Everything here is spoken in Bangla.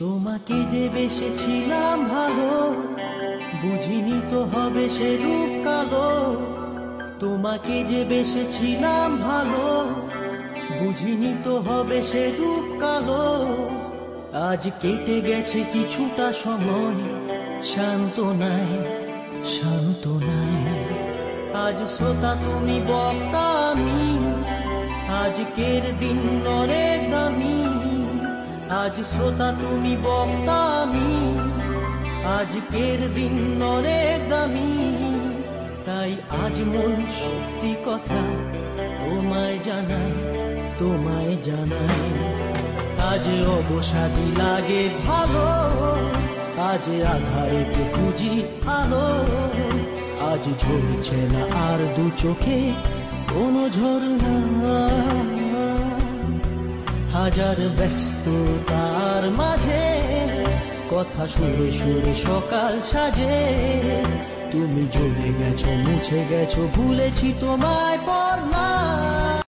তোমাকে যে বেসেছিলাম ভালো, বুঝিনি তো হবে সে রূপ কালো। তোমাকে যে বেসেছিলাম ভালো, বুঝিনি তো হবে সে রূপ কালো। আজ কেটে গেছে কিছুটা সময়, শান্ত নাই, শান্ত নাই। আজ শ্রোতা তুমি বক্তা আমি, আজকের দিন অনেক দামি। আজ শ্রোতা তুমি বক্তা আমি, আজকের দিন অনেক দামি। তাই আজ মন সত্যি কথা তোমায় জানাই, তোমায় জানাই। আজ অবসাদী লাগে ভালো, আজ আধারেতে খুঁজি আলো। আজ ঝরছে না আর দু চোখে কোনো ঝরনা। হাজার ব্যস্ততার মাঝে কথা সুরে সুরে সকাল সাজে। তুমি জ্বলে গেছো, মুছে গেছো, ভুলেছি তোমায়।